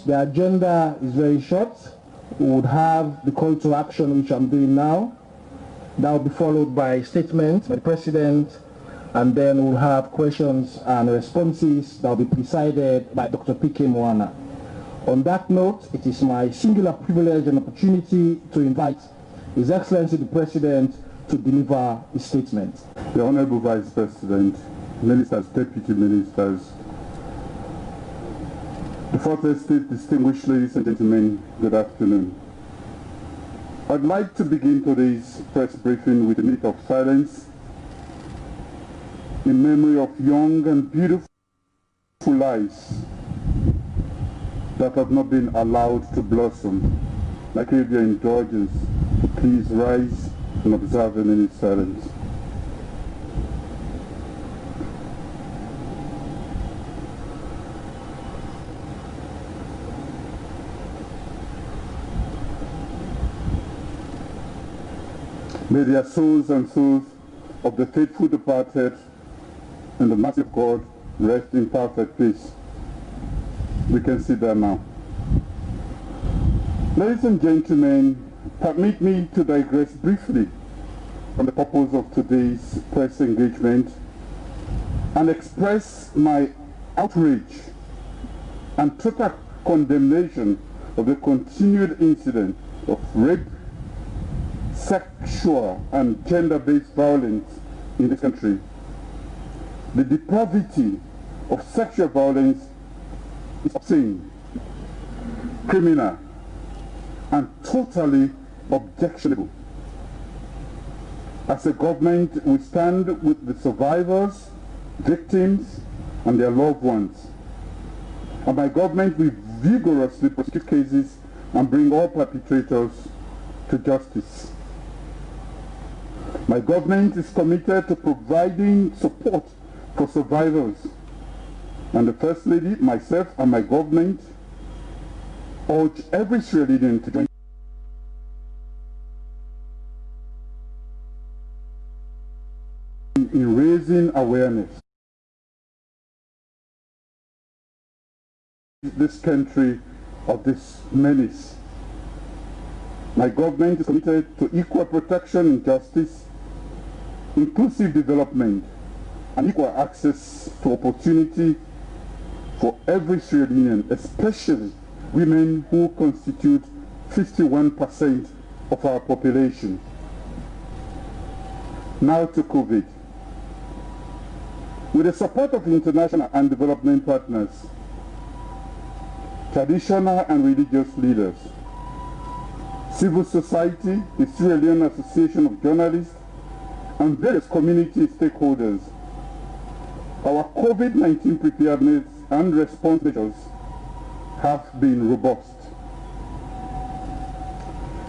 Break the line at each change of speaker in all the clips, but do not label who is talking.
The agenda is very short. We would have the call to action, which I'm doing now. That will be followed by a statement by the President, and then we'll have questions and responses that will be presided by Dr. P.K. Moana. On that note, it is my singular privilege and opportunity to invite His Excellency the President to deliver his statement.
The Honorable Vice President, Ministers, Deputy Ministers, the Fourth Estate, distinguished ladies and gentlemen, good afternoon. I'd like to begin today's press briefing with a minute of silence in memory of young and beautiful lives that have not been allowed to blossom. Like if your indulgence, please rise and observe a minute silence. May their souls and souls of the faithful departed and the mercy of God rest in perfect peace. We can sit there now. Ladies and gentlemen, permit me to digress briefly on the purpose of today's press engagement and express my outrage and total condemnation of the continued incident of rape, sexual and gender-based violence in this country. The depravity of sexual violence is obscene, criminal, and totally objectionable. As a government, we stand with the survivors, victims, and their loved ones. And my government will vigorously prosecute cases and bring all perpetrators to justice. My government is committed to providing support for survivors. And the First Lady, myself, and my government urge every Sierra Leonean to join in raising awareness. This country of this menace. My government is committed to equal protection and justice, inclusive development, and equal access to opportunity for every Sierra Leonean, especially women who constitute 51% of our population. Now to COVID. With the support of international and development partners, traditional and religious leaders, civil society, the Sierra Leone Association of Journalists, and various community stakeholders, our COVID-19 preparedness and response measures have been robust.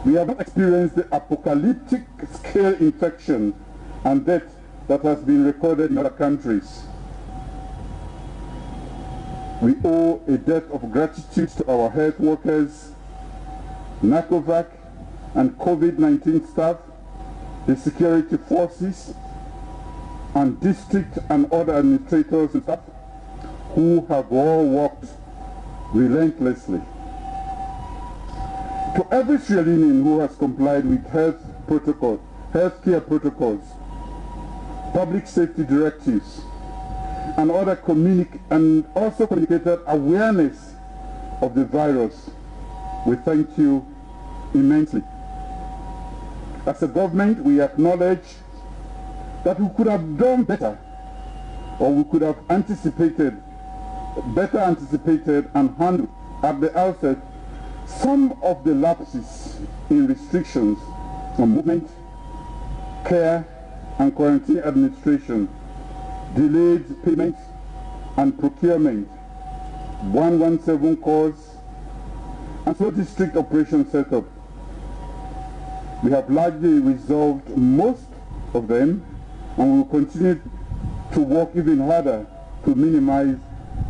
We have not experienced the apocalyptic scale infection and death that has been recorded in other countries. We owe a debt of gratitude to our health workers, NACOVAC and COVID-19 staff, the security forces, and district and other administrators and staff who have all worked relentlessly. To every Sierra Leonean who has complied with healthcare protocols, public safety directives, and other also communicated awareness of the virus, we thank you immensely. As a government, we acknowledge that we could have done better, or we could have better anticipated and handled at the outset some of the lapses in restrictions on movement, care, and quarantine administration, delayed payments and procurement, 117 calls, and slow district operation setup. We have largely resolved most of them, and we will continue to work even harder to minimize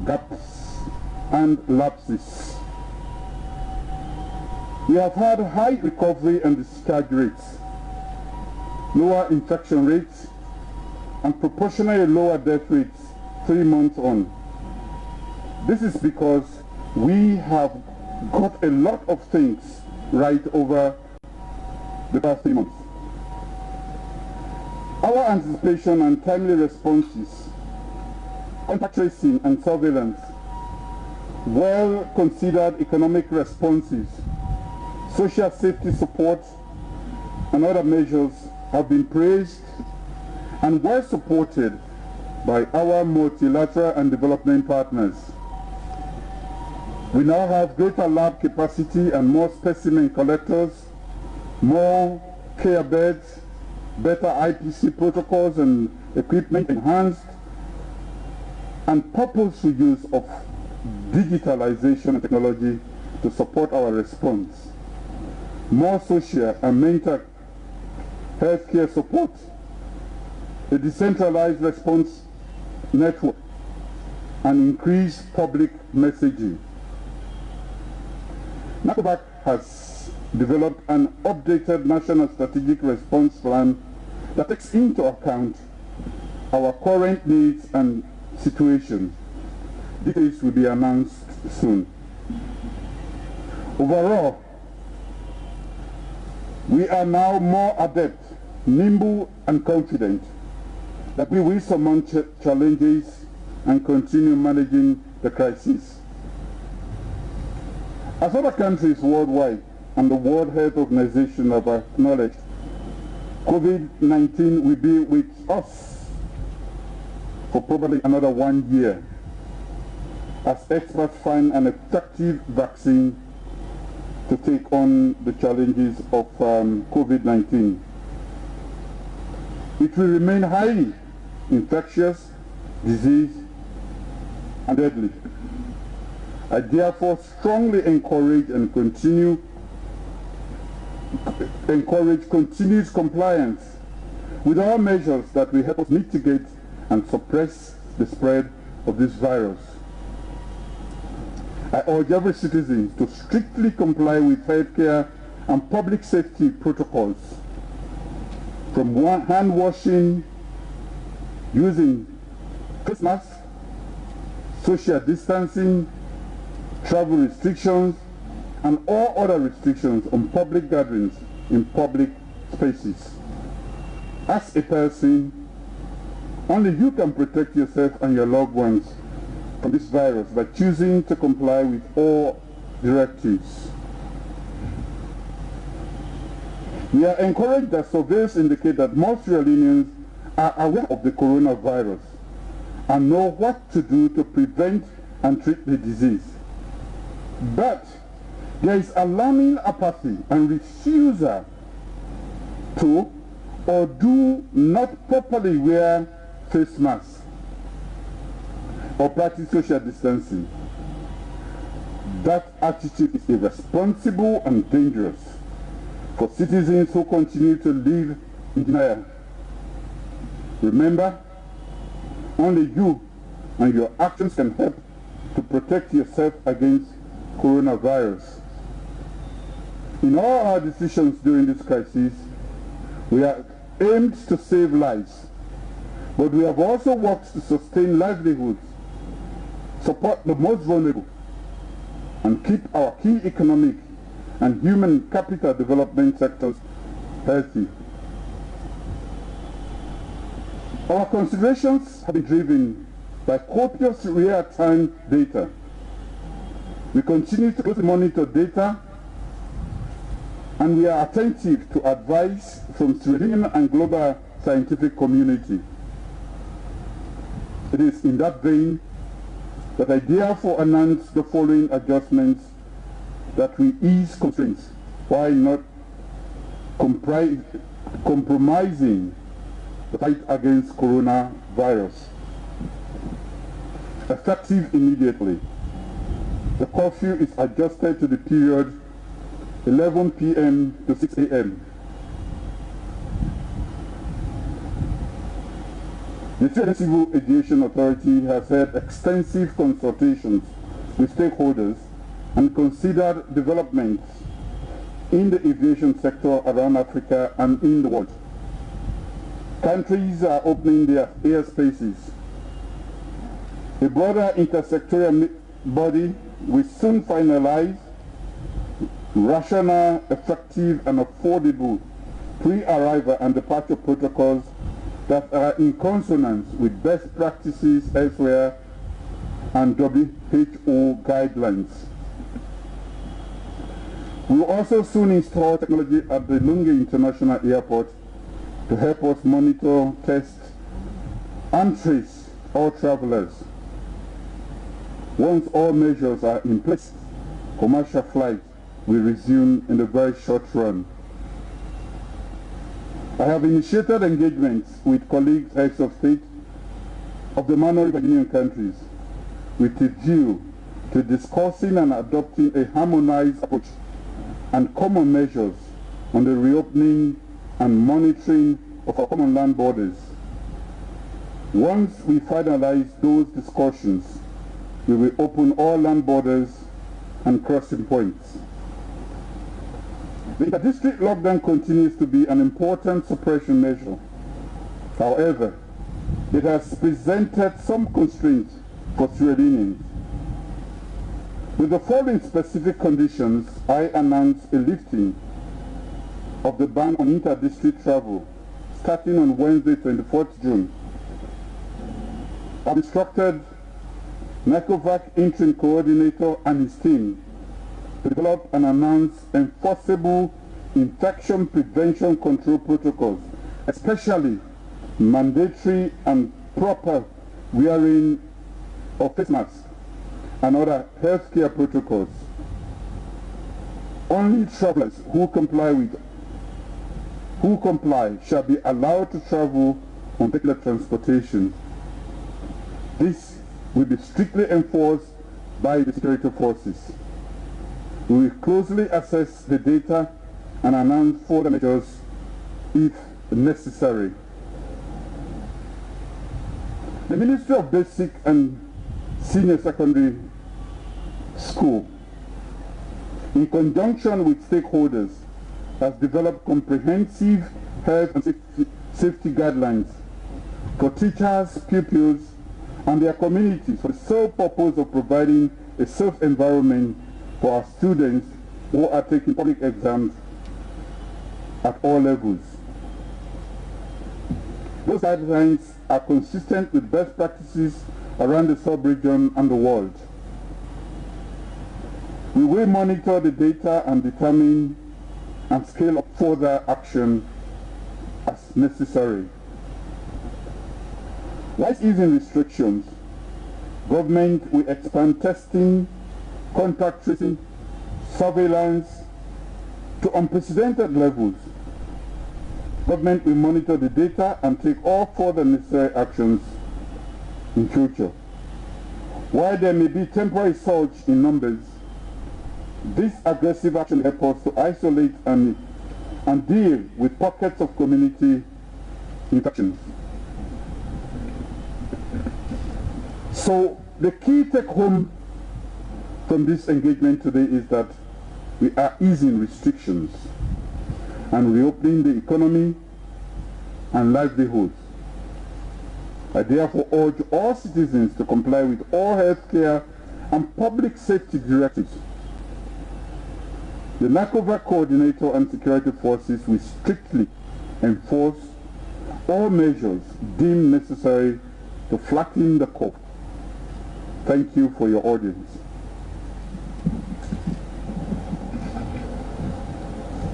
gaps and lapses. We have had high recovery and discharge rates, lower infection rates, and proportionally lower death rates 3 months on. This is because we have got a lot of things right over the past 3 months. Our anticipation and timely responses, contact tracing and surveillance, well-considered economic responses, social safety support, and other measures have been praised and well supported by our multilateral and development partners. We now have greater lab capacity and more specimen collectors, more care beds, better IPC protocols and equipment enhanced, and purposeful use of digitalization and technology to support our response. More social and mental healthcare support, a decentralized response network, and increased public messaging. NACOVAX has developed an updated national strategic response plan that takes into account our current needs and situation. Details will be announced soon. Overall, we are now more adept, nimble, and confident that we will surmount challenges and continue managing the crisis. As other countries worldwide and the World Health Organization have acknowledged, COVID-19 will be with us for probably another 1 year as experts find an effective vaccine to take on the challenges of COVID-19. It will remain highly infectious, disease, and deadly. I therefore strongly encourage continuous compliance with all measures that will help us mitigate and suppress the spread of this virus. I urge every citizen to strictly comply with healthcare and public safety protocols, from hand washing, using face masks, social distancing, travel restrictions, and all other restrictions on public gatherings in public spaces. As a person, only you can protect yourself and your loved ones from this virus by choosing to comply with all directives. We are encouraged that surveys indicate that most Sierra Leoneans are aware of the coronavirus and know what to do to prevent and treat the disease. But there is alarming apathy and refusal to or do not properly wear face masks or practice social distancing. That attitude is irresponsible and dangerous for citizens who continue to live in denial. Remember, only you and your actions can help to protect yourself against coronavirus. In all our decisions during this crisis, we have aimed to save lives, but we have also worked to sustain livelihoods, support the most vulnerable, and keep our key economic and human capital development sectors healthy. Our considerations have been driven by copious real-time data. We continue to closely monitor data, and we are attentive to advice from Sierra Leone and global scientific community. It is in that vein that I therefore announce the following adjustments that will ease constraints while not compromising the fight against coronavirus. Effective immediately, the curfew is adjusted to the period 11 p.m. to 6 a.m. The Sierra Civil Aviation Authority has had extensive consultations with stakeholders and considered developments in the aviation sector around Africa and in the world. Countries are opening their airspaces. A broader intersectorial body will soon finalize rational, effective, and affordable pre-arrival and departure protocols that are in consonance with best practices elsewhere and WHO guidelines. We will also soon install technology at the Lungi International Airport to help us monitor, test, and trace all travelers. Once all measures are in place, commercial flights will resume in a very short run. I have initiated engagements with colleagues, heads of state of the minority Union countries with a view to discussing and adopting a harmonized approach and common measures on the reopening and monitoring of our common land borders. Once we finalize those discussions, we will open all land borders and crossing points. The inter-district lockdown continues to be an important suppression measure. However, it has presented some constraints for Sierra Leoneans. With the following specific conditions, I announce a lifting of the ban on inter-district travel starting on Wednesday, 24th June. I've instructed NACOVAC interim coordinator and his team to develop and announce enforceable infection prevention control protocols, especially mandatory and proper wearing of face masks and other healthcare protocols. Only travelers who comply shall be allowed to travel on particular transportation. This will be strictly enforced by the security forces. We will closely assess the data and announce further measures if necessary. The Ministry of Basic and Senior Secondary School, in conjunction with stakeholders, has developed comprehensive health and safety guidelines for teachers, pupils, and their communities for the sole purpose of providing a safe environment for our students who are taking public exams at all levels. Those guidelines are consistent with best practices around the sub-region and the world. We will monitor the data and determine and scale up further action as necessary. While easing restrictions, government will expand testing, contact tracing, surveillance to unprecedented levels. Government will monitor the data and take all further necessary actions in future. While there may be temporary surge in numbers, this aggressive action helps us to isolate and deal with pockets of community infections. So the key take home from this engagement today is that we are easing restrictions and reopening the economy and livelihoods. I therefore urge all citizens to comply with all healthcare and public safety directives. The NACOVAC coordinator and security forces will strictly enforce all measures deemed necessary to flatten the curve. Thank you for your audience.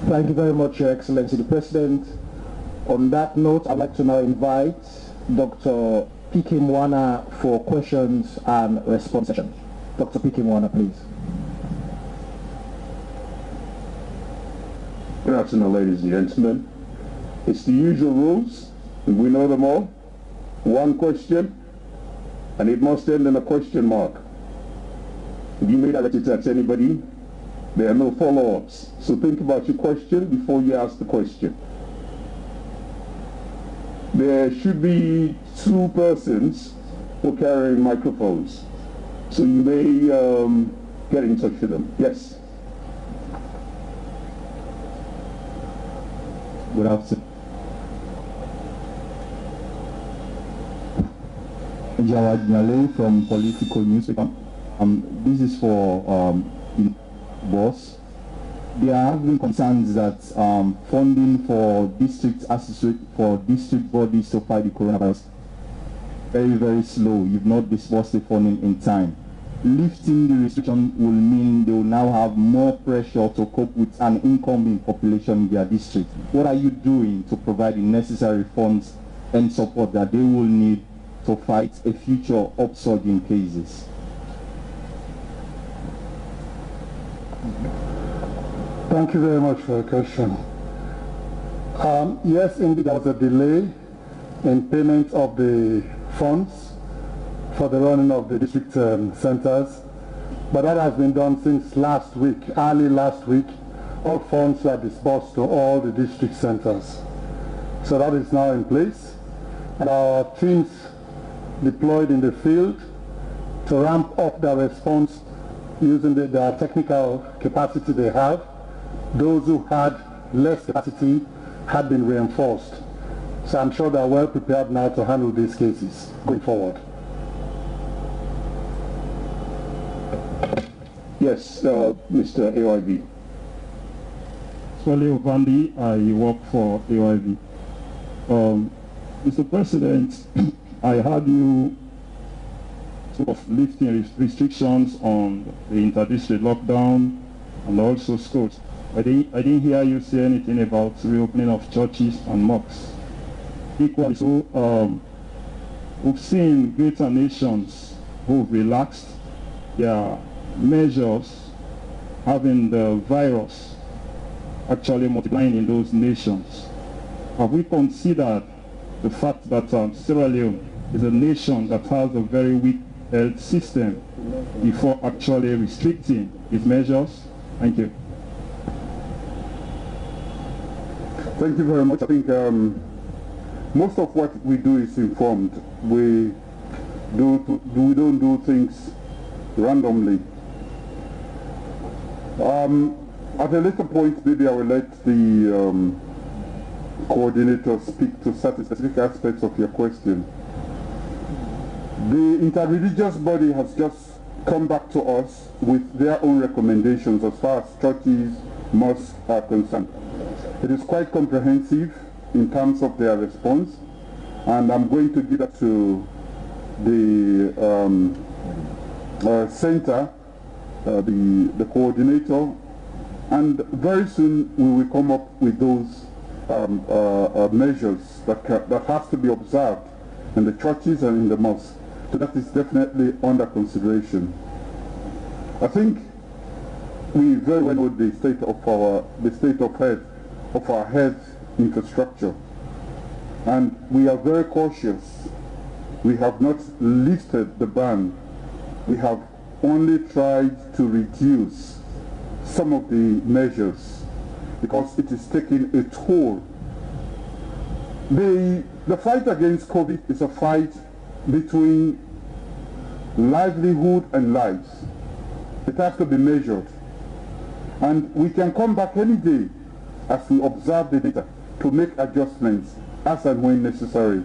Thank you very much, Your Excellency the President. On that note, I'd like to now invite Dr. P.K. Mwana for questions and response session. Dr. P.K. Mwana, please.
Good afternoon, ladies and gentlemen. It's the usual rules. We know them all. One question, and it must end in a question mark. If you may direct it at anybody, there are no follow-ups. So think about your question before you ask the question. There should be 2 persons who are carrying microphones. So you may get in touch with them. Yes.
Good afternoon. Jawad Nyale from Political News. This is for boss. there have been concerns that funding for district bodies to fight the coronavirus very slow. You've not disbursed the funding in time. Lifting the restriction will mean they will now have more pressure to cope with an incoming population in their district. What are you doing to provide the necessary funds and support that they will need to fight a future upsurge in cases?
Thank you very much for your question. Yes, indeed, there was a delay in payment of the funds for the running of the district centers, but that has been done since last week. Early last week, all funds were disbursed to all the district centers. So that is now in place, and our teams deployed in the field to ramp up their response using the technical capacity they have. Those who had less capacity had been reinforced. So I'm sure they're well prepared now to handle these cases going forward.
Yes, Mr. AYV.
Swale Ovandi, I work for AYV. Mr. President, I heard you sort of lifting restrictions on the inter-district lockdown and also schools. I didn't hear you say anything about reopening of churches and mosques. Equally so, we've seen greater nations who've relaxed their measures, having the virus actually multiplying in those nations. Have we considered the fact that Sierra Leone is a nation that has a very weak health system before actually restricting its measures? Thank you.
Thank you very much. I think most of what we do is informed. We don't do things randomly. At a later point, maybe I will let the coordinator speak to certain specific aspects of your question. The interreligious body has just come back to us with their own recommendations as far as churches, mosques are concerned. It is quite comprehensive in terms of their response, and I'm going to give that to the center, the coordinator, and very soon we will come up with those measures that has to be observed in the churches and in the mosques. So that is definitely under consideration. I think we very well know the state of our health infrastructure, and we are very cautious. We have not lifted the ban. We have only tried to reduce some of the measures because it is taking a toll. The fight against COVID is a fight between livelihood and lives. It has to be measured, and we can come back any day as we observe the data to make adjustments as and when necessary.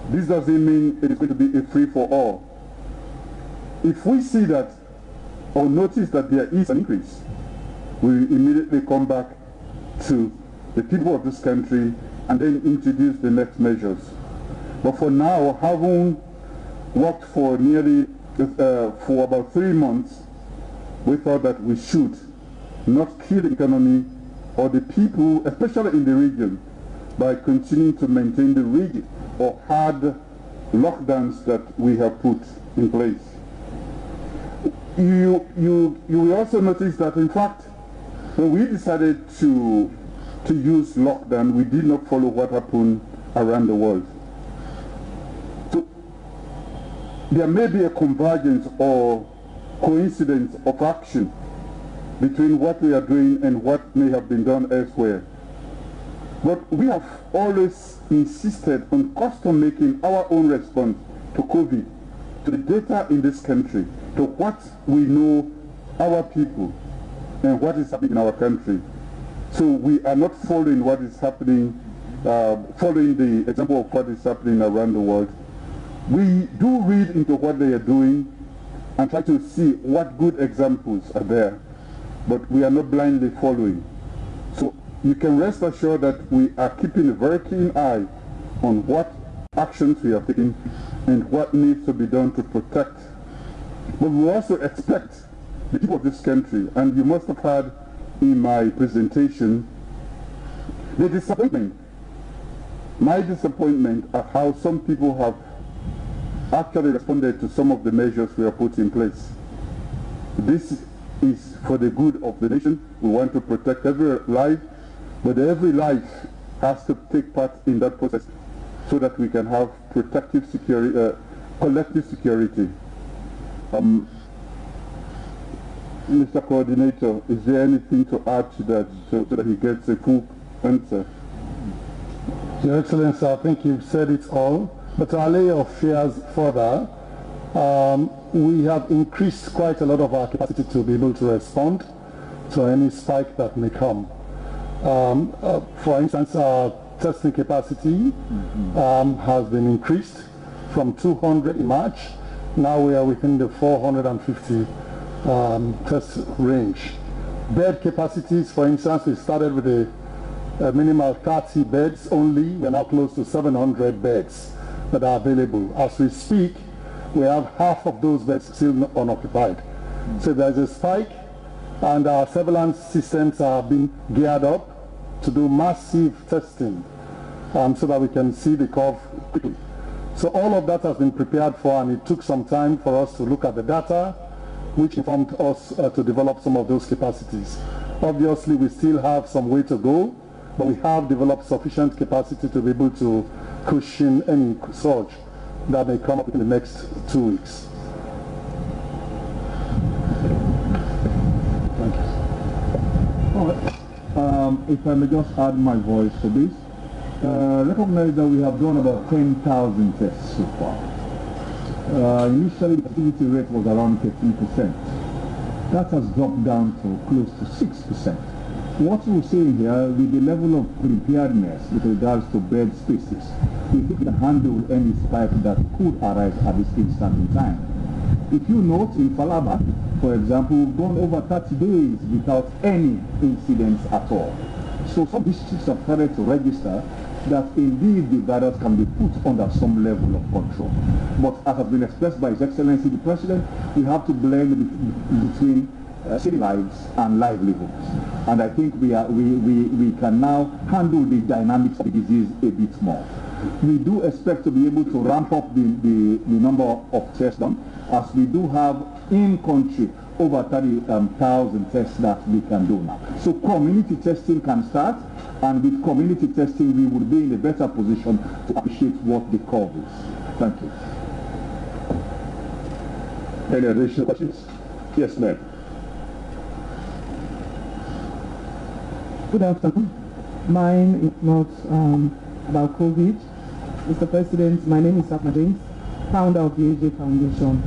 This doesn't mean it is going to be a free-for-all. If we see that or notice that there is an increase, we immediately come back to the people of this country and then introduce the next measures. But for now, having worked for for about 3 months, we thought that we should not kill the economy or the people, especially in the region, by continuing to maintain the rigid or hard lockdowns that we have put in place. You will also notice that, in fact, when we decided to use lockdown, we did not follow what happened around the world. So there may be a convergence or coincidence of action between what we are doing and what may have been done elsewhere. But we have always insisted on custom making our own response to COVID, to the data in this country, to what we know our people and what is happening in our country. So we are not following what is happening, following the example of what is happening around the world. We do read into what they are doing and try to see what good examples are there. but we are not blindly following. So you can rest assured that we are keeping a very keen eye on what actions we are taking and what needs to be done to protect. But we also expect the people of this country, and you must have heard in my presentation, the disappointment, my disappointment at how some people have actually responded to some of the measures we have put in place. This is for the good of the nation. We want to protect every life, but every life has to take part in that process so that we can have protective security, collective security. Mr. Coordinator, is there anything to add to that so that he gets a full answer?
Your Excellency, I think you've said it all, but to allay your fears further, we have increased quite a lot of our capacity to be able to respond to any spike that may come. For instance, our testing capacity has been increased from 200 in March. Now we are within the 450 test range. Bed capacities, for instance, we started with a minimal 30 beds only. We're now close to 700 beds that are available. As we speak, we have half of those beds still unoccupied. So there's a spike, and our surveillance systems are being geared up to do massive testing so that we can see the curve quickly. So all of that has been prepared for, and it took some time for us to look at the data, which informed us to develop some of those capacities. Obviously, we still have some way to go, but we have developed sufficient capacity to be able to cushion any surge that may come up in the next 2 weeks.
Thank you. All right. If I may just add my voice to this, recognize that we have done about 10,000 tests so far. Initially, the positivity rate was around 15%. That has dropped down to close to 6%. What we're saying here, with the level of preparedness with regards to bed spaces, we think we can handle any spike that could arise at this instant in time. If you note, in Falaba, for example, we've gone over 30 days without any incidents at all. So some districts have started to register that indeed the virus can be put under some level of control. But as has been expressed by His Excellency the President, we have to blend between city lives and livelihoods. And I think we can now handle the dynamics of the disease a bit more. We do expect to be able to ramp up the number of tests done, as we do have in-country over 30,000 tests that we can do now. So community testing can start, and with community testing we would be in a better position to appreciate what the curve is. Thank you.
Any additional questions? Yes, ma'am.
Good afternoon. Mine is not about COVID. Mr. President, my name is Sapna James, founder of the AJ Foundation.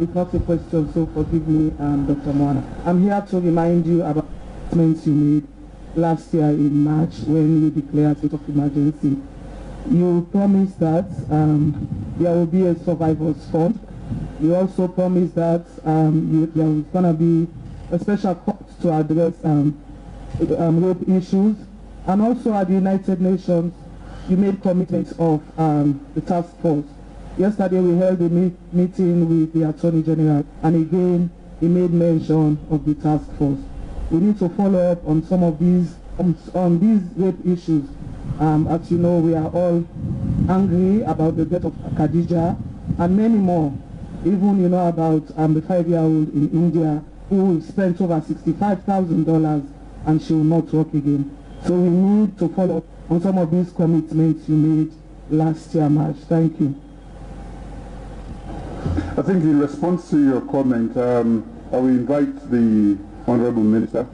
It's not a question, so forgive me, Dr. Moana. I'm here to remind you about statements you made last year in March when you declared state of emergency. You promised that there will be a survivors fund. You also promised that there was going to be a special court to address rape issues. And also at the United Nations, you made commitments of the task force. Yesterday we held a meeting with the Attorney General, and again he made mention of the task force. We need to follow up on some of these, on these rape issues. As you know, we are all angry about the death of Khadija and many more. Even, you know, about the 5-year-old in India who spent over $65,000 and she will not work again. So we need to follow up on some of these commitments you made last year, March. Thank you.
I think in response to your comment, I will invite the Honorable Minister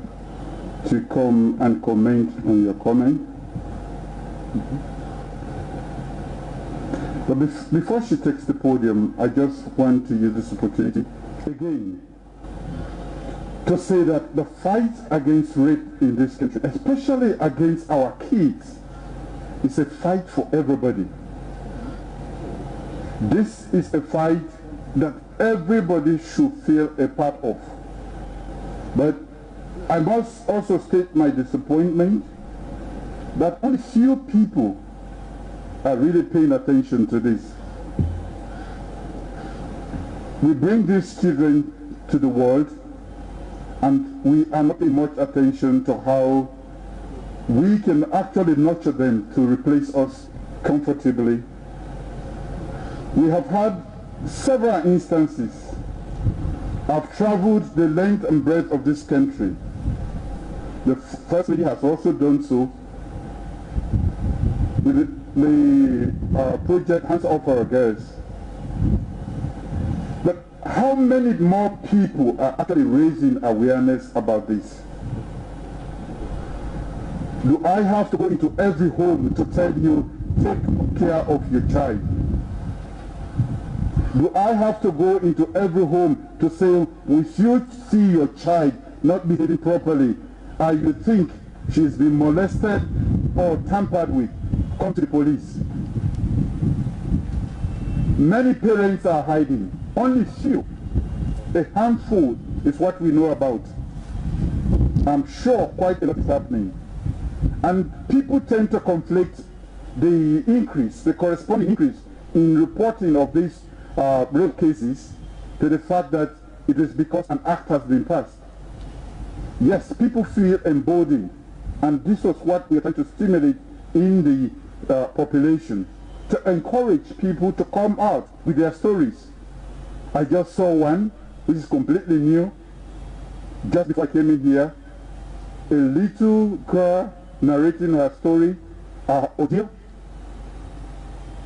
to come and comment on your comment. But before she takes the podium, I just want to use this opportunity again to say that the fight against rape in this country, especially against our kids, is a fight for everybody. This is a fight that everybody should feel a part of. But I must also state my disappointment that only few people are really paying attention to this. We bring these children to the world, and we are not paying much attention to how we can actually nurture them to replace us comfortably. We have had several instances. I've traveled the length and breadth of this country. The First Lady has also done so with the project Hands Off Our Girls. But how many more people are actually raising awareness about this? Do I have to go into every home to tell you, take care of your child? Do I have to go into every home to say, if you see your child not behaving properly, and you think she's been molested or tampered with, come to the police? Many parents are hiding. Only few, a handful, is what we know about. I'm sure quite a lot is happening. And people tend to conflict the increase, the corresponding increase in reporting of these rape cases to the fact that it is because an act has been passed. Yes, people feel emboldened, and this was what we are trying to stimulate in the population, to encourage people to come out with their stories. I just saw one which is completely new just before I came in here. A little girl narrating her story, her ordeal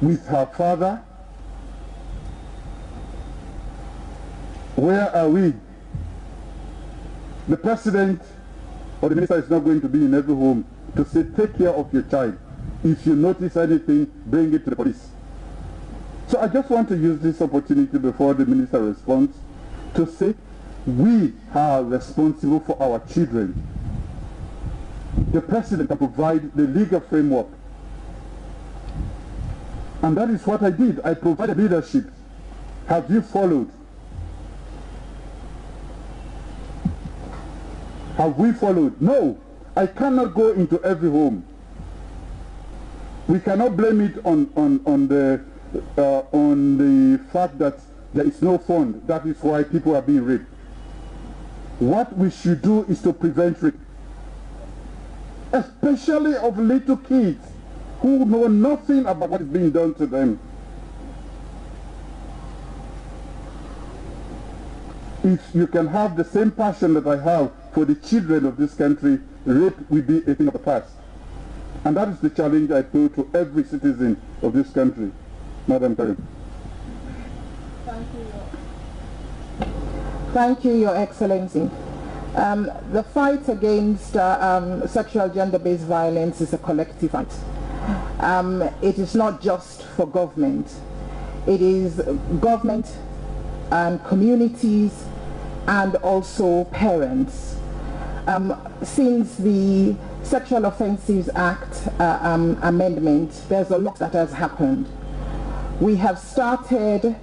with her father. Where are we? The president or the minister is not going to be in every home to say, take care of your child. If you notice anything, bring it to the police. So I just want to use this opportunity before the minister responds to say, we are responsible for our children. The president can provide the legal framework. And that is what I did. I provided leadership. Have you followed? Have we followed? No. I cannot go into every home. We cannot blame it on the fact that there is no fund. That is why people are being raped. What we should do is to prevent rape, especially of little kids who know nothing about what is being done to them. If you can have the same passion that I have for the children of this country, rape will be a thing of the past. And that is the challenge I put to every citizen of this country. Madam Karim.
Thank you, Your Excellency. The fight against sexual gender-based violence is a collective fight. It is not just for government. It is government and communities and also parents. Since the Sexual Offences Act amendment, there's a lot that has happened. We have started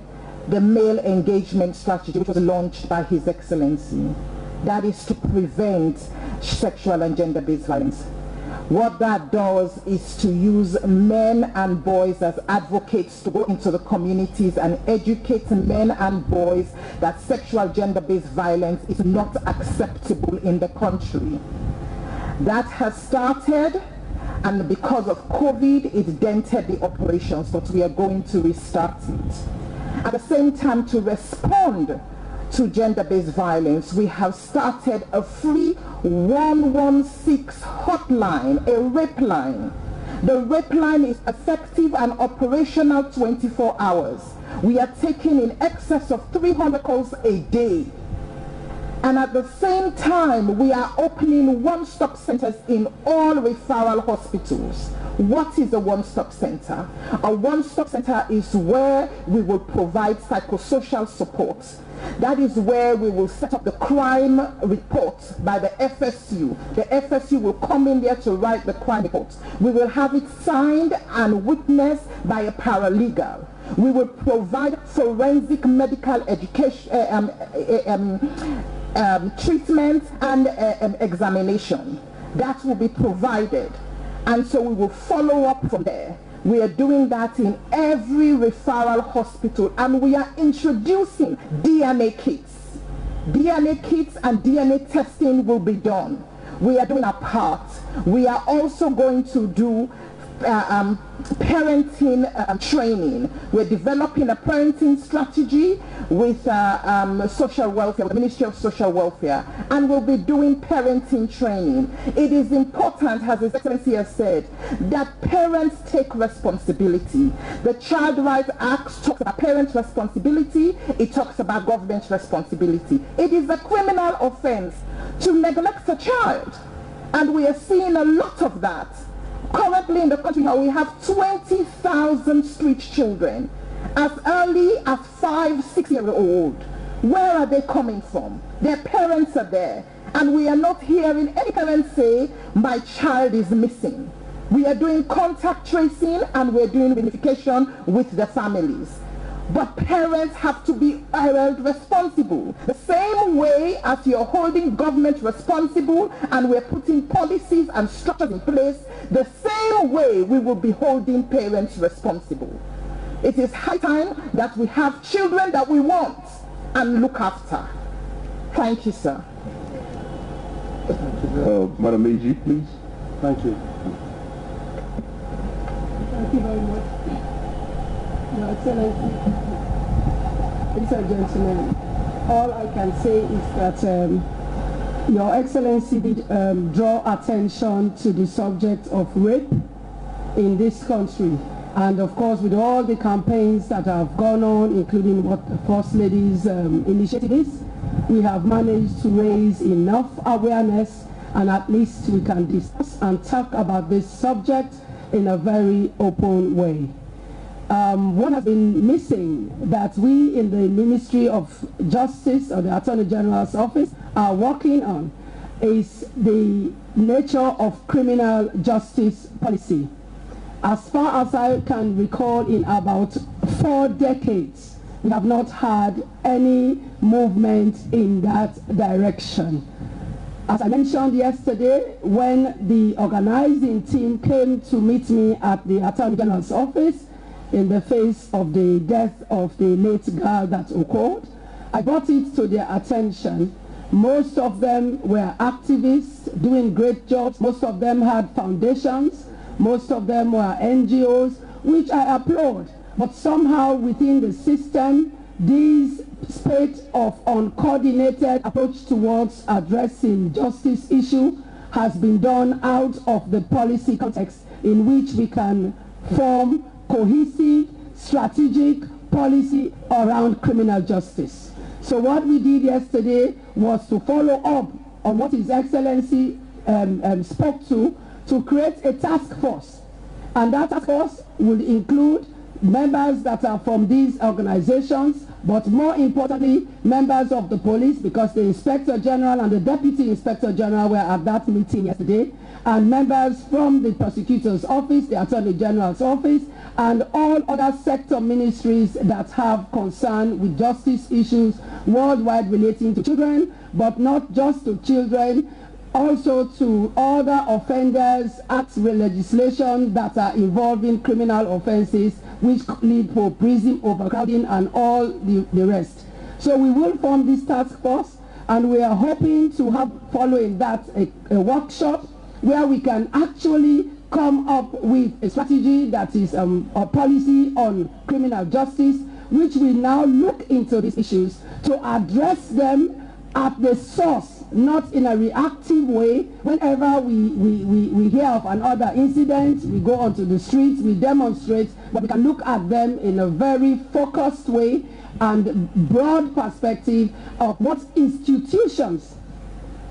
the male engagement strategy, which was launched by His Excellency. That is to prevent sexual and gender-based violence. What that does is to use men and boys as advocates to go into the communities and educate men and boys that sexual gender-based violence is not acceptable in the country. That has started, and because of COVID, it dented the operations, but we are going to restart it. At the same time, to respond to gender-based violence, we have started a free 116 hotline, a rape line. The rape line is effective and operational 24 hours. We are taking in excess of 300 calls a day. And at the same time, we are opening one-stop centers in all referral hospitals. What is a one-stop center? A one-stop center is where we will provide psychosocial support. That is where we will set up the crime report by the FSU. The FSU will come in there to write the crime report. We will have it signed and witnessed by a paralegal. We will provide forensic medical education,
treatment and examination. That will be provided, and so we will follow up from there. We are doing that in every referral hospital, and we are introducing DNA kits. DNA kits and DNA testing will be done. We are doing our part. We are also going to do parenting training. We're developing a parenting strategy with social welfare, the Ministry of Social Welfare, and we'll be doing parenting training. It is important, as His Excellency has said, that parents take responsibility. The Child Rights Act talks about parent responsibility. It talks about government responsibility. It is a criminal offense to neglect a child, and we are seeing a lot of that. Currently in the country now, we have 20,000 street children as early as 5, 6 years old. Where are they coming from? Their parents are there, and we are not hearing any parents say, my child is missing. We are doing contact tracing, and we're doing verification with the families. But parents have to be held responsible. The same way as you're holding government responsible and we're putting policies and structures in place, the same way we will be holding parents responsible. It is high time that we have children that we want and look after. Thank you, sir.
Madam AG, please.
Thank you.
Thank you very much. Your Excellency, ladies and gentlemen, all I can say is that Your Excellency did draw attention to the subject of rape in this country. And of course, with all the campaigns that have gone on, including what the First Lady's initiative is, we have managed to raise enough awareness, and at least we can discuss and talk about this subject in a very open way. What has been missing that we in the Ministry of Justice or the Attorney General's office are working on is the nature of criminal justice policy. As far as I can recall, in about 4 decades, we have not had any movement in that direction. As I mentioned yesterday, when the organizing team came to meet me at the Attorney General's office in the face of the death of the late girl that occurred, I brought it to their attention. Most of them were activists doing great jobs. Most of them had foundations. Most of them were NGOs, which I applaud. But somehow within the system, this spate of uncoordinated approach towards addressing justice issue has been done out of the policy context in which we can form cohesive, strategic policy around criminal justice. So what we did yesterday was to follow up on what His Excellency spoke to create a task force. And that task force will include members that are from these organizations, but more importantly, members of the police, because the Inspector General and the Deputy Inspector General were at that meeting yesterday, and members from the Prosecutor's Office, the Attorney General's Office, and all other sector ministries that have concern with justice issues worldwide relating to children, but not just to children, also to other offenders, acts of legislation that are involving criminal offenses, which lead to prison overcrowding and all the rest. So we will form this task force, and we are hoping to have, following that, a workshop where we can actually come up with a strategy that is a policy on criminal justice, which will now look into these issues to address them at the source, not in a reactive way. Whenever we hear of another incident, we go onto the streets, we demonstrate, but we can look at them in a very focused way and broad perspective of what institutions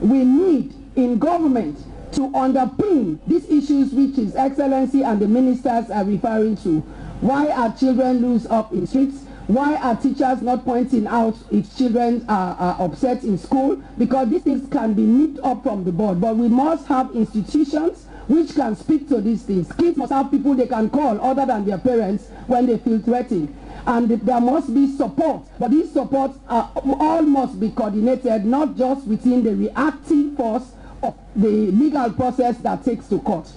we need in government to underpin these issues which His Excellency and the ministers are referring to. Why are children loose up in streets? Why are teachers not pointing out if children are upset in school? Because these things can be nipped up from the board. But we must have institutions which can speak to these things. Kids must have people they can call other than their parents when they feel threatened. And there must be support, but these supports all must be coordinated, not just within the reactive force of the legal process that takes to court.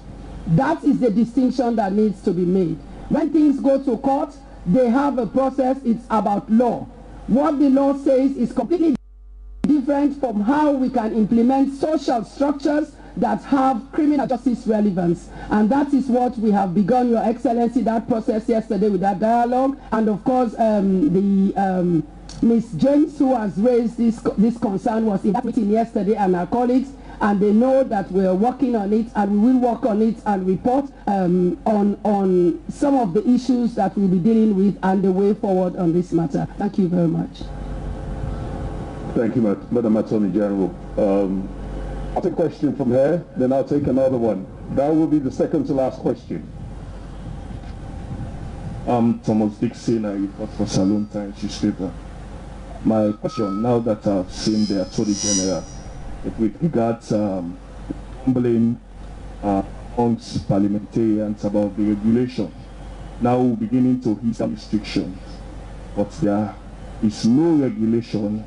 That is the distinction that needs to be made. When things go to court, they have a process, it's about law. What the law says is completely different from how we can implement social structures that have criminal justice relevance. And that is what we have begun, Your Excellency, that process yesterday with that dialogue. And of course, Ms. James, who has raised this concern, was in that meeting yesterday, and our colleagues, and they know that we're working on it, and we will work on it and report on some of the issues that we'll be dealing with and the way forward on this matter. Thank you very much.
Thank you, Madam Attorney General. I'll take a question from her, then I'll take another one. That will be the second to last question.
I'm Thomas Dixon, I report for Salon Times newspaper. My question, now that I've seen the Attorney General, with regards to grumbling amongst parliamentarians about the regulation, now beginning to hit some restrictions, but there is no regulation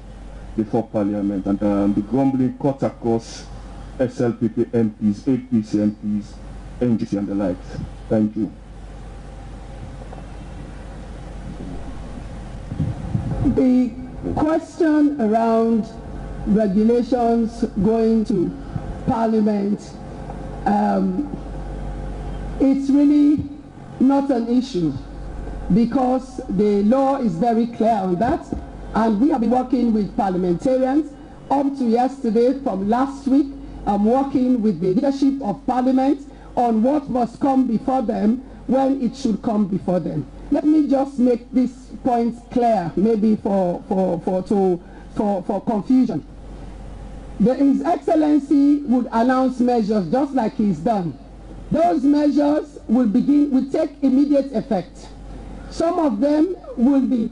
before Parliament, and the grumbling cut across SLPP MPs, APC MPs, NGC and the likes. Thank you.
The question around regulations going to Parliament, it's really not an issue because the law is very clear on that, and we have been working with parliamentarians up to yesterday. From last week, I'm working with the leadership of Parliament on what must come before them when it should come before them. Let me just make this point clear, maybe for confusion. His Excellency would announce measures just like he's done. Those measures will take immediate effect. Some of them will be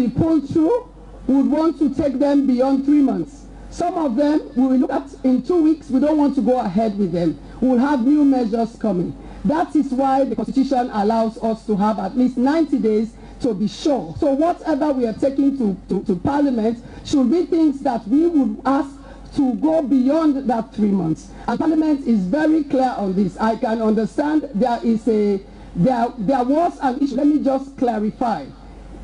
pulled through. We would want to take them beyond 3 months. Some of them we will look at in 2 weeks. We don't want to go ahead with them. We will have new measures coming. That is why the Constitution allows us to have at least 90 days to be sure. So whatever we are taking to Parliament should be things that we would ask to go beyond that 3 months. And Parliament is very clear on this. I can understand there was an issue. Let me just clarify.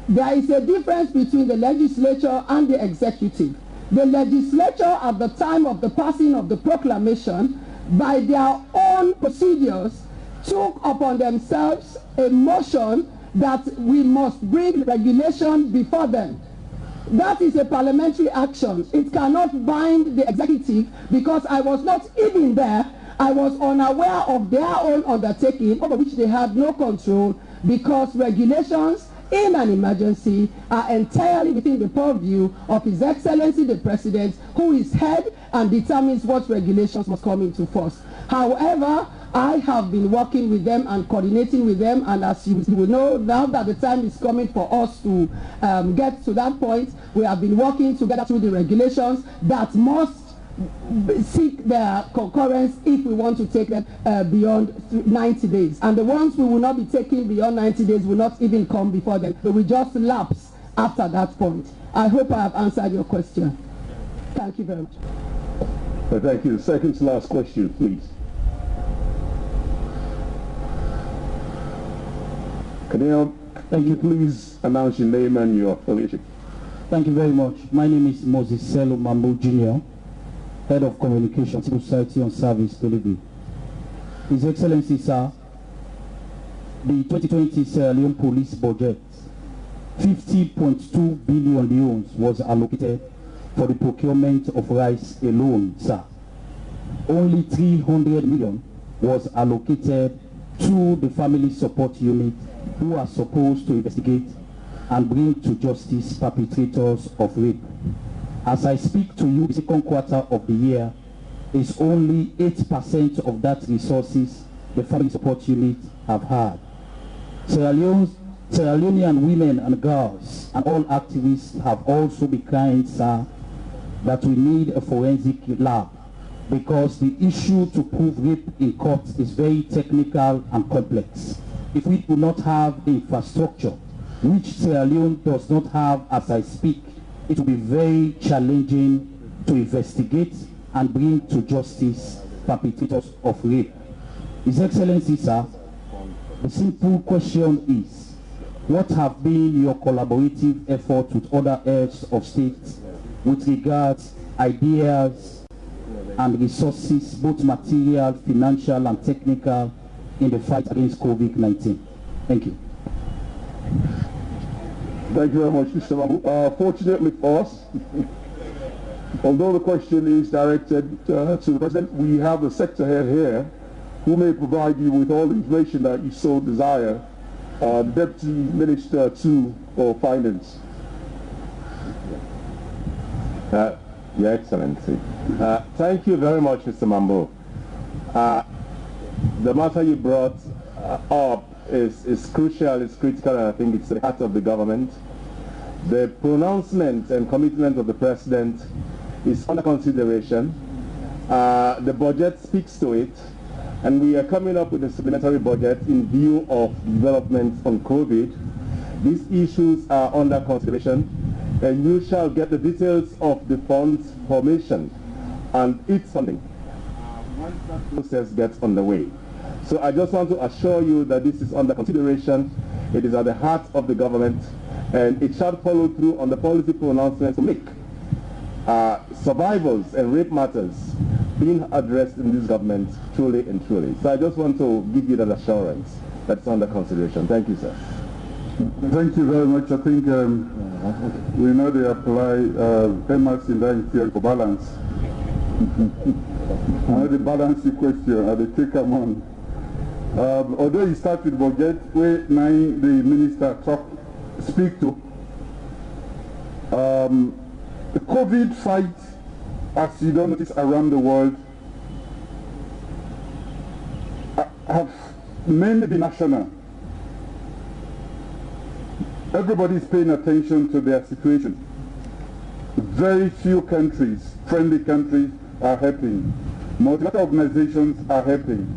There is a difference between the legislature and the executive. The legislature, at the time of the passing of the proclamation, by their own procedures, took upon themselves a motion that we must bring regulation before them. That is a parliamentary action. It cannot bind the executive because I was not even there. I was unaware of their own undertaking over which they had no control, because regulations in an emergency are entirely within the purview of His Excellency the President, who is head and determines what regulations must come into force. However, I have been working with them and coordinating with them, and as you will know, now that the time is coming for us to get to that point, we have been working together through the regulations that must seek their concurrence if we want to take them beyond 90 days. And the ones we will not be taking beyond 90 days will not even come before them. They will just lapse after that point. I hope I have answered your question. Thank you very much.
Thank you. Second to last question, please. Can you please announce your name and your affiliation?
Thank you very much. My name is Moses Selo Mambo Jr., Head of Communication, Civil Society and Service Delivery. His Excellency, sir, the 2020 Sierra Leone Police budget, 50.2 billion leones was allocated for the procurement of rice alone, sir. Only 300 million was allocated to the family support unit, who are supposed to investigate and bring to justice perpetrators of rape. As I speak to you, the second quarter of the year is only 8% of that resources the family support unit have had. Sierra Leonean women and girls and all activists have also been crying, sir, that we need a forensic lab because the issue to prove rape in court is very technical and complex. If we do not have the infrastructure, which Sierra Leone does not have as I speak, it will be very challenging to investigate and bring to justice perpetrators of rape. His Excellency, sir, the simple question is, what have been your collaborative efforts with other heads of state with regards ideas and resources, both material, financial, and technical, in the fight against COVID-19? Thank you.
Thank you very much, Mr. Mambu. Fortunately for us, although the question is directed to the President, we have the sector head here who may provide you with all the information that you so desire. Deputy Minister for Finance.
Your Excellency. Thank you very much, Mr. Mambu. The matter you brought up is crucial, it's critical, and I think it's the heart of the government. The pronouncement and commitment of the President is under consideration. The budget speaks to it, and we are coming up with a supplementary budget in view of developments on COVID. These issues are under consideration, and you shall get the details of the fund's formation and its funding once that process gets underway. So I just want to assure you that this is under consideration. It is at the heart of the government, and it shall follow through on the policy pronouncements to make survivors and rape matters being addressed in this government truly and truly. So I just want to give you that assurance that it's under consideration. Thank you, sir.
Thank you very much. I think we know they apply famous in theory for balance. I know the balance question, they take them on. Although you start with budget, where the minister speak to the COVID fight, as you don't notice around the world, have mainly been national. Everybody is paying attention to their situation. Very few countries, friendly countries, are helping. Multilateral organizations are helping.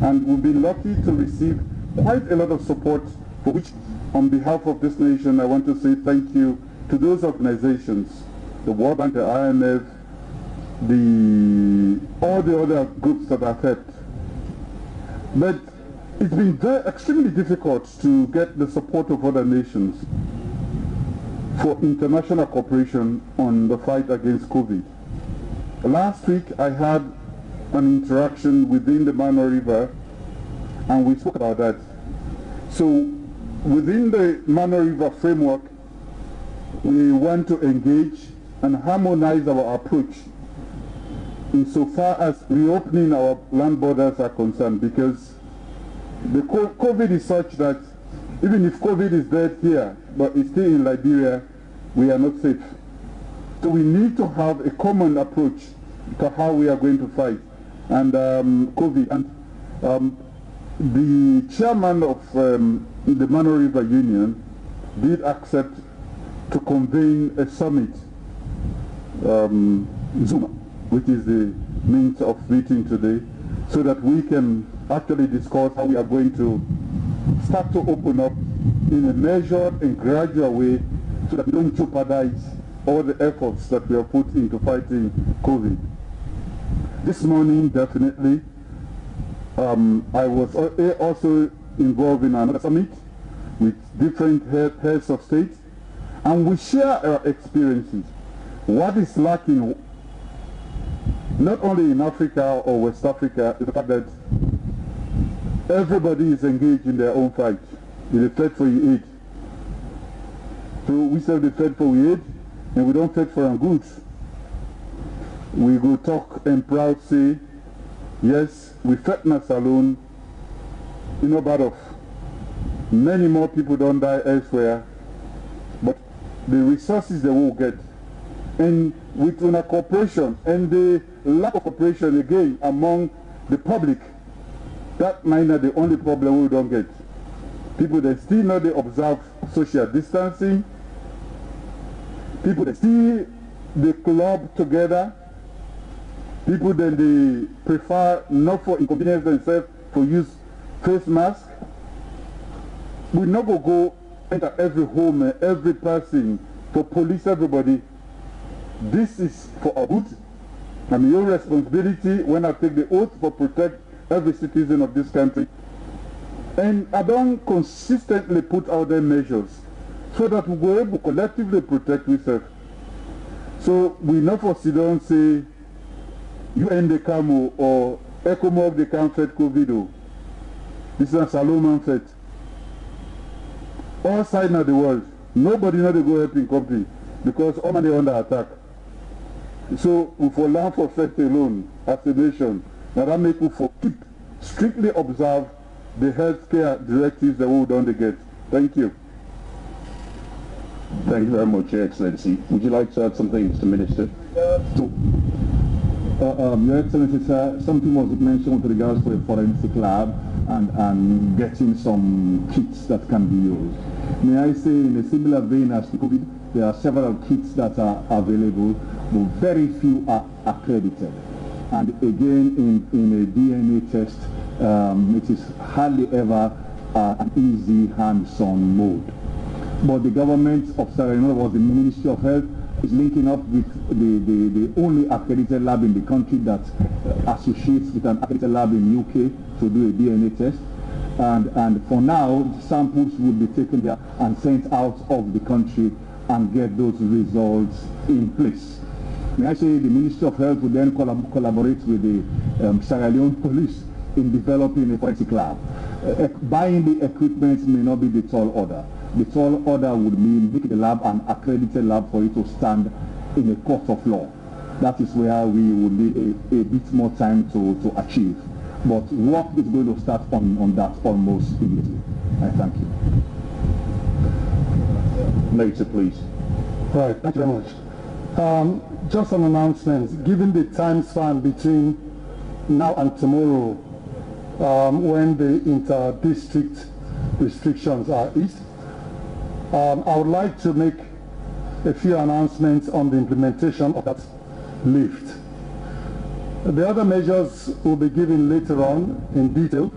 And we've been lucky to receive quite a lot of support, for which, on behalf of this nation, I want to say thank you to those organizations, the World Bank, the IMF, all the other groups that have helped. But it's been extremely difficult to get the support of other nations for international cooperation on the fight against COVID. Last week I had an interaction within the Mano River, and we spoke about that. So within the Mano River framework, we want to engage and harmonize our approach insofar as reopening our land borders are concerned, because the COVID is such that even if COVID is dead here, but it's still in Liberia, we are not safe. So we need to have a common approach to how we are going to fight and COVID. And the chairman of the Mano River Union did accept to convene a summit, Zuma, which is the means of meeting today, so that we can actually discuss how we are going to start to open up in a measured and gradual way, so that we don't jeopardize all the efforts that we have put into fighting COVID. This morning, definitely, I was also involved in another summit with different heads of state, and we share our experiences. What is lacking, not only in Africa or West Africa, is the fact that everybody is engaged in their own fight, in the fight for aid. So we say the fight for aid, and we don't fight for our goods. We go talk and proud say, yes, we fight not alone, you know, but of many more people don't die elsewhere, but the resources they will get, and with una cooperation and the lack of cooperation again among the public, that might not the only problem we don't get. People that still know they observe social distancing, people that still they club together, People then they prefer not for inconvenience themselves to use face mask. We not go enter every home and every person to police everybody. This is for our good and your responsibility when I take the oath to protect every citizen of this country. And I don't consistently put out their measures so that we will able to collectively protect ourselves. So we not for sit down say you end the camo or ECOMOG the can fet COVID. This is a Solomon fet. All sides of the world, nobody know they go help in country because all they under attack. So we for learn for faith alone as a nation. Now that make we for keep strictly observe the healthcare directives that we don't get. Thank you.
Thank you very much, Your Excellency. Would you like to add some things to Minister?
Your Excellency, sir, something was mentioned with regards to a forensic lab and getting some kits that can be used. May I say, in a similar vein as to COVID, there are several kits that are available, but very few are accredited. And again, in a DNA test, it is hardly ever an easy hands-on mode. But the government of Sierra Leone, was the Ministry of Health, is linking up with the only accredited lab in the country that associates with an accredited lab in UK to do a DNA test. And for now, samples will be taken there and sent out of the country and get those results in place. May I say the Ministry of Health will then collaborate with the Sierra Leone Police in developing a forensic lab. Buying the equipment may not be the tall order. The tall order would mean making the lab an accredited lab for it to stand in a court of law. That is where we would need a bit more time to achieve. But work is going to start on that almost immediately. I thank you.
Later, please.
Right, thank you very much. Just an announcement. Given the time span between now and tomorrow, when the inter-district restrictions are eased, I would like to make a few announcements on the implementation of that lift. The other measures will be given later on in detail,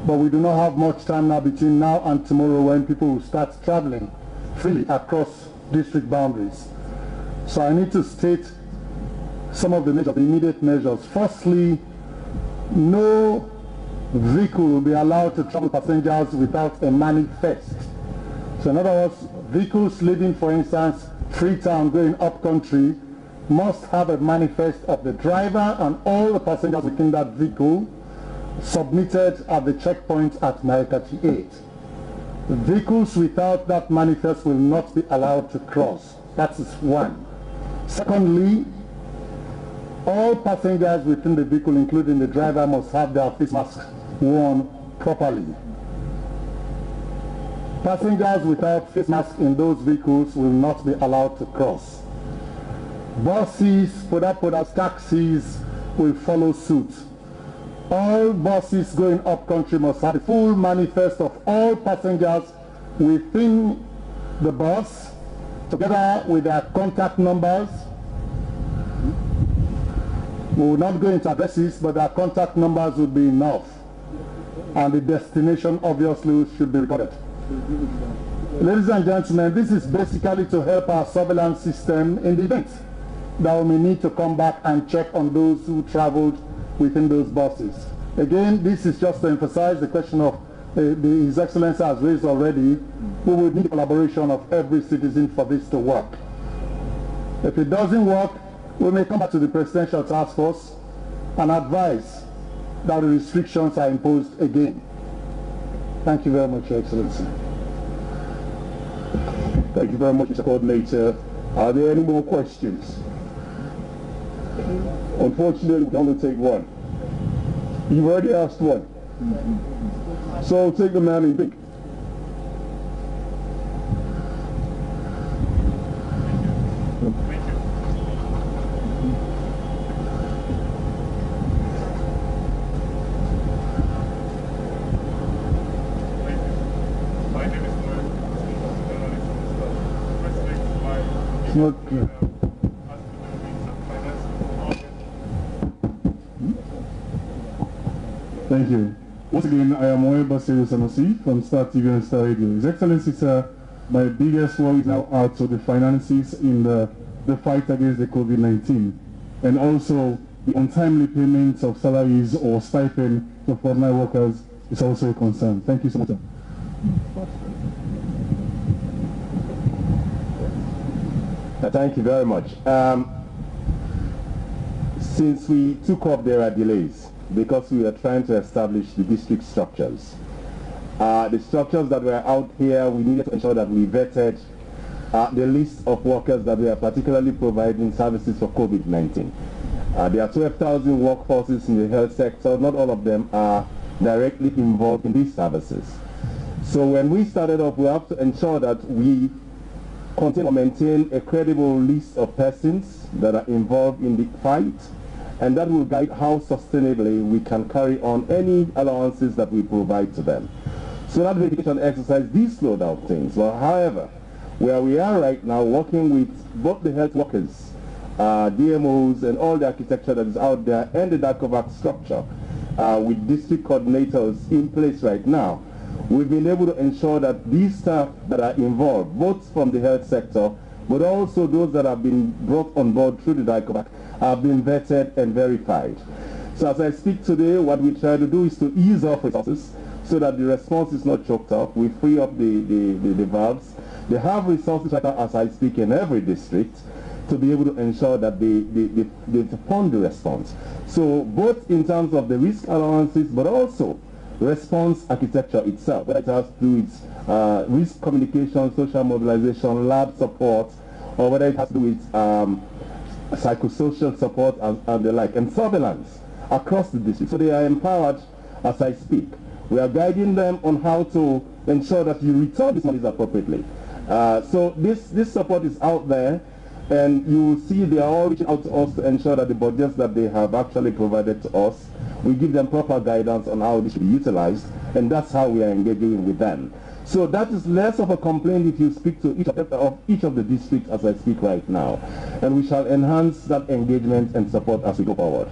but we do not have much time now between now and tomorrow when people will start traveling freely across district boundaries. So I need to state some of the measures, the immediate measures. Firstly, no vehicle will be allowed to travel passengers without a manifest. So in other words, vehicles leaving, for instance, Freetown going up country must have a manifest of the driver and all the passengers within that vehicle submitted at the checkpoint at Mile 38. Vehicles without that manifest will not be allowed to cross. That is one. Secondly, all passengers within the vehicle, including the driver, must have their face masks worn properly. Passengers without face masks in those vehicles will not be allowed to cross. Buses, Podas taxis will follow suit. All buses going up country must have the full manifest of all passengers within the bus, together with their contact numbers. We will not go into addresses, but their contact numbers will be enough. And the destination obviously should be recorded. Ladies and gentlemen, this is basically to help our surveillance system in the event that we may need to come back and check on those who traveled within those buses. Again, this is just to emphasize the question of His Excellency has raised already. We will need the collaboration of every citizen for this to work. If it doesn't work, we may come back to the Presidential Task Force and advise that the restrictions are imposed again. Thank you very much, Your Excellency.
Thank you very much, Mr. Coordinator. Are there any more questions? Unfortunately, we can only take one. You've already asked one. So take the man in pink.
Okay.
Thank you. Once again, I am Oeba Sanusi from Star TV and Star Radio. His Excellency, sir, my biggest worry is now out to the finances in the fight against the COVID-19, and also the untimely payments of salaries or stipend to frontline workers is also a concern. Thank you so much.
Thank you very much. Since we took up, there are delays because we are trying to establish the district structures. The structures that were out here, we needed to ensure that we vetted the list of workers that we are particularly providing services for COVID-19. There are 12,000 workforces in the health sector. Not all of them are directly involved in these services. So when we started off, we have to ensure that we continue to maintain a credible list of persons that are involved in the fight, and that will guide how sustainably we can carry on any allowances that we provide to them. So that verification exercise did slow down things. Well, however, where we are right now, working with both the health workers, DMOs, and all the architecture that is out there, and the DICOVAC structure, with district coordinators in place right now, we've been able to ensure that these staff that are involved, both from the health sector, but also those that have been brought on board through the DICOVAC, have been vetted and verified. So as I speak today, what we try to do is to ease off resources so that the response is not choked up. We free up the valves. They have resources right now as I speak in every district to be able to ensure that they fund the response. So both in terms of the risk allowances, but also response architecture itself, whether it has to do with risk communication, social mobilization, lab support, or whether it has to do with psychosocial support and the like, and surveillance across the district. So they are empowered as I speak. We are guiding them on how to ensure that you return these monies appropriately. So this support is out there, and you will see they are all reaching out to us to ensure that the budgets that they have actually provided to us, we give them proper guidance on how they should be utilized, and that's how we are engaging with them. So that is less of a complaint if you speak to each of the districts as I speak right now. And we shall enhance that engagement and support as we go forward.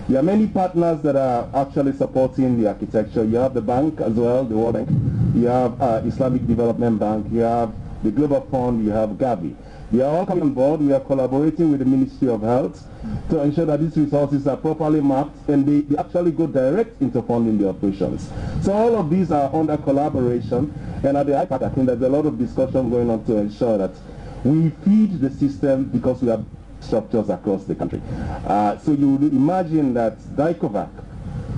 There are many partners that are actually supporting the architecture. You have the bank as well, the World Bank. You have Islamic Development Bank. You have the Global Fund. You have Gavi. They are all coming on board. We are collaborating with the Ministry of Health to ensure that these resources are properly mapped and they actually go direct into funding the operations. So all of these are under collaboration, and at the IPAC, I think there's a lot of discussion going on to ensure that we feed the system because we have structures across the country. So you would imagine that DICOVAC,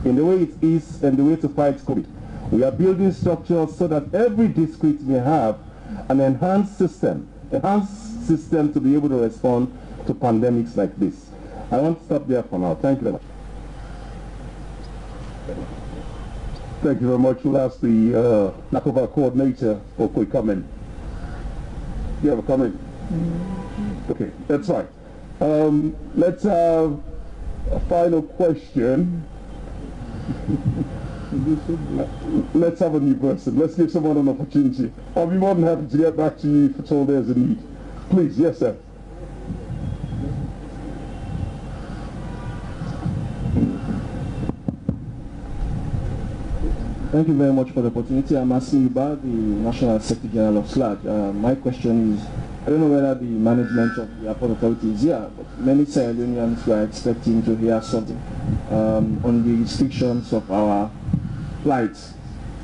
in the way it is and the way to fight COVID, we are building structures so that every district may have an enhanced system to be able to respond to pandemics like this. I want to stop there for now. Thank you very much.
Thank you very much. We'll ask the NACOVAC coordinator for a quick comment. You have a comment? Okay, that's right. Let's have a final question. Let's have a new person. Let's give someone an opportunity. I'll be more than happy to get back to you if at all there's a need. Please, yes, sir.
Thank you very much for the opportunity. I'm Asim Yuba, the National Secretary General of SLAG. My question is, I don't know whether the management of the airport authority is here, but many Sierra Leoneans were expecting to hear something on the restrictions of our flights,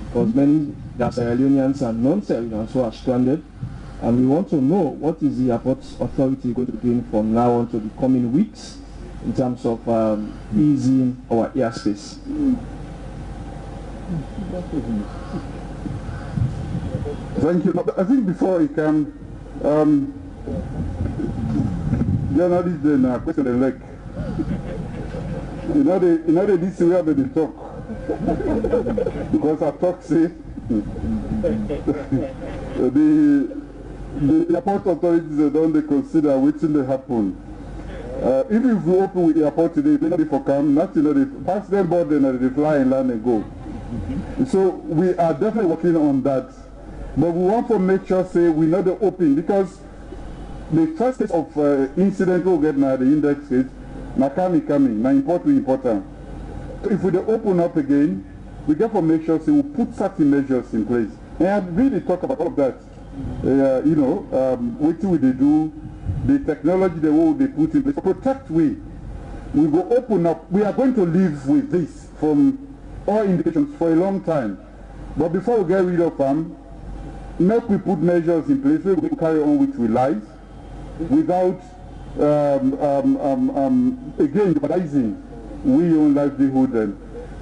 because many Sierra Leoneans and non-Sierra Leoneans who are stranded, and we want to know what is the airport authority going to be doing from now on to the coming weeks in terms of easing our airspace.
Thank you. I think before you can, journalist then question elect. You know this way where they talk. Because I talk say the airport authorities don't consider waiting to happen. Even if we open with the airport today, they not for come, not they pass them board and they fly and land and go. So we are definitely working on that. But we want to make sure say we know the open, because the first case of incident we'll get now, the index case, na coming, na important. So if we don't open up again, we get for make sure, say, we put certain measures in place. And I really talk about all of that. What will they do, the technology they put in place. Protect we will open up. We are going to live with this from all indications for a long time. But before we get rid of them, make we put measures in place where we can carry on with our lives without again jeopardizing we own livelihood. And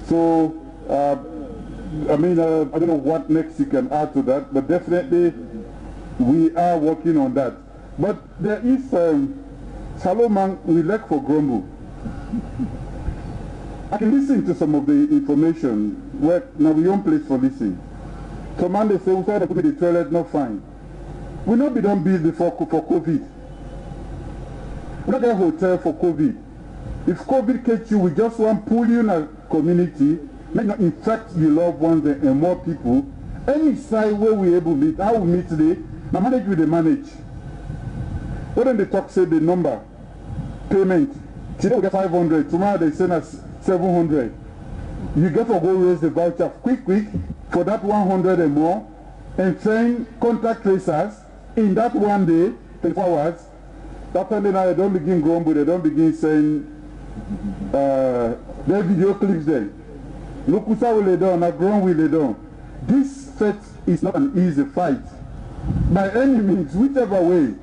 so I don't know what next you can add to that, but definitely we are working on that. But there is Salomon we lack for grumble. I can listen to some of the information where now we don't place for listening. Some man they say we try to put the toilet not fine. We not be done build before for COVID. We not get a hotel for COVID. If COVID catch you, we just want to pull you in a community, make not infect your loved ones and more people. Any side where we able to meet, how we meet today, now manage with the manage. When they talk say the number, payment, today we get 500, tomorrow they send us 700. You get to go raise the voucher quick for that 100 and more, and send contact tracers in that one day, 24 hours. That time now they don't begin grumble, they don't begin saying their video clips there. Look who will lay down, not grown will lay down. This fight is not an easy fight. By any means, whichever way,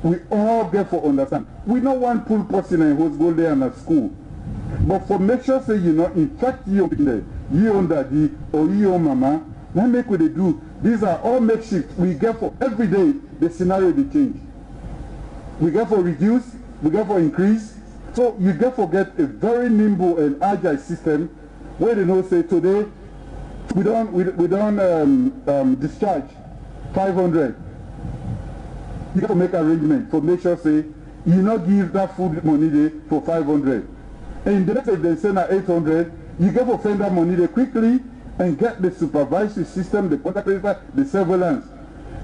we all get for understand. We don't want pull person and host go there in a school. But for make sure say infect you there, you own daddy or you own mama, then make what they do. These are all makeshift. We get for every day the scenario they change. We get for reduce, we get for increase. So you get for get a very nimble and agile system where they know say today we don't discharge 500. You got to make arrangement for make sure say you not give that food money there for 500. And the next if they send at 800, you get to send that money there quickly and get the supervisory system, the contact tracer, the surveillance.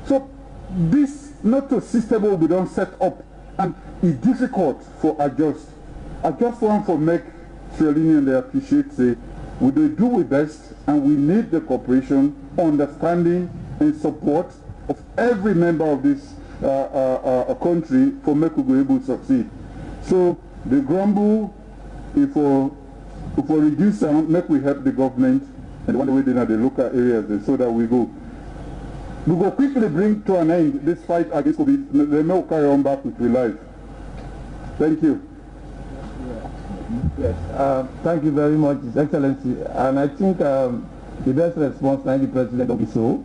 So this not a system will be done set up and it's difficult for adjust. I just want to make Sierra Leonean they appreciate say we do our best and we need the cooperation, understanding and support of every member of this country for make we be able to succeed. So the grumble, if we reduce sound, make we help the government and one way they are the local areas so that we go quickly bring to an end this fight against COVID. They may carry on back with their life. Thank you.
Yes, thank you very much, His Excellency. And I think the best response by the President will be so.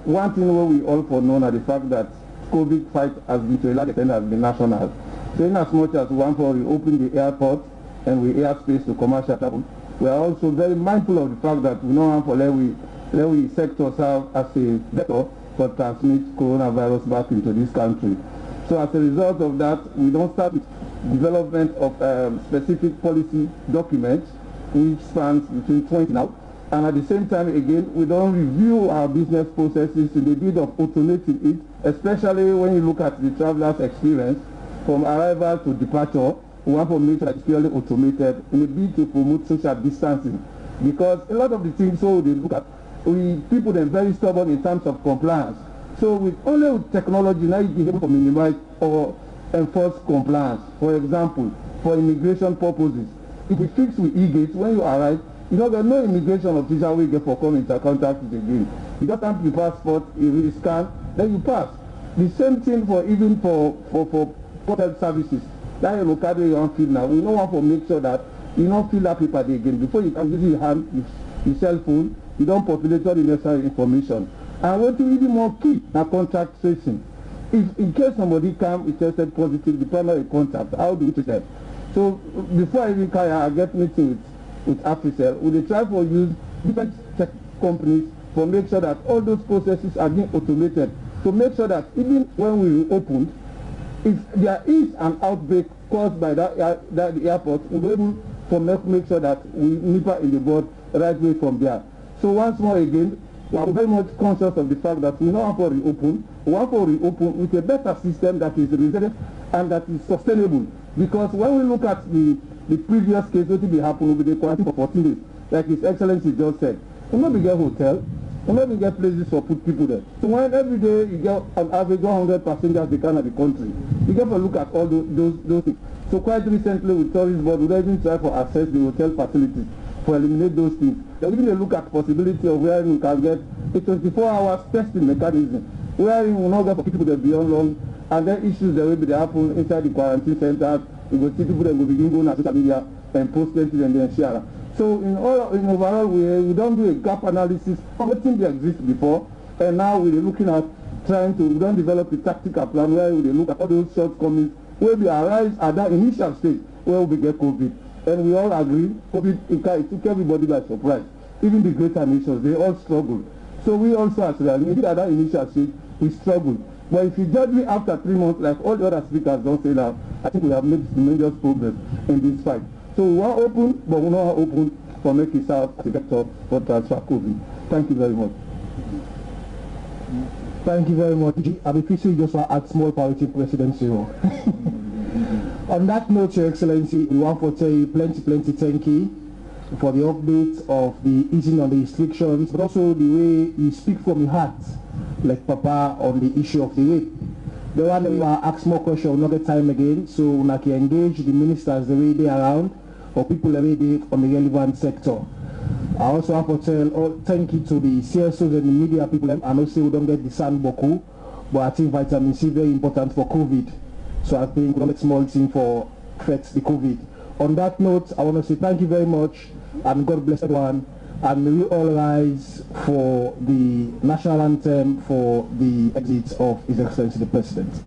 One thing where we all for known are the fact that COVID fight has been to a large extent has been national. So in as much as we want to reopen the airport and we airspace to commercial travel, we are also very mindful of the fact that we don't want to let we sector serve as a vector for transmit coronavirus back into this country. So as a result of that, we don't start with development of specific policy documents which spans between 20 now. And at the same time, again, we don't review our business processes in the bid of automating it, especially when you look at the traveler's experience from arrival to departure. We want to make sure that it's purely automated in a bid to promote social distancing. Because a lot of the things so they look at, people are very stubborn in terms of compliance. So only with technology now you be able to minimize or enforce compliance. For example, for immigration purposes, if we fix with e-gate, when you arrive, there's no immigration official will get for come into contact with again. You just have your passport, you scan, then you pass. The same thing for even for hotel services. That you look at your field now. We don't want to make sure that you don't fill that paper again. Before you can use your hand, your cell phone, you don't populate all the necessary information. And what to even more key na contact tracing. If in case somebody come is tested positive, the primary contact, how do we treat them? So before I even carry I get meeting with Africell, we try to use different tech companies to make sure that all those processes are being automated. To make sure that even when we reopen, if there is an outbreak caused by the airport, we'll be able to make sure that we nip in the bud right way from there. So once more again, we are very much conscious of the fact that we don't want to reopen. We want to reopen with a better system that is resilient and that is sustainable. Because when we look at the
the previous case, what will happen will be the quarantine for 14 days, like His Excellency just said. You know, we get hotel, you know, we get places for put people there. So when every day you get an average 100 passengers they come at the country, you get to look at all those things. So quite recently with Tourist Board, we even try to access the hotel facilities for eliminate those things. They're even a look at possibility of where we can get a 24-hour testing mechanism, where we will not get for people that beyond long, and then issues that will be happen inside the quarantine centers. You will see people that will begin going on social media and post them and then share. So in overall, we don't do a gap analysis of what things that exist before, and now we're looking at we don't develop a tactical plan where we look at all those shortcomings where we arise at that initial stage where we get COVID. And we all agree, COVID it took everybody by surprise. Even the greater nations, they all struggled. So we also as well, maybe at that initial stage, we struggled. But if you judge me after 3 months, like all the other speakers don't say now, I think we have made tremendous progress in this fight. So we are open, but we're not open for making South as a vector for transfer COVID. Thank you very much.
Thank you very much. I'll be pleased to just add small parity President Cyril. On that note, Your Excellency, we want to tell you plenty thank you for the update of the easing on the restrictions, but also the way you speak from your heart, like Papa, on the issue of the rape. The one we ask more questions another time again, so we can engage the ministers the way they around, or people the way they on the relevant sector. I also have to tell thank you to the CSOs and the media people. I know say we don't get the sun boku, but I think vitamin C is very important for COVID. So I think we'll make small thing for fight the COVID. On that note, I want to say thank you very much and God bless everyone. And may we all rise for the national anthem for the exit of His Excellency the President.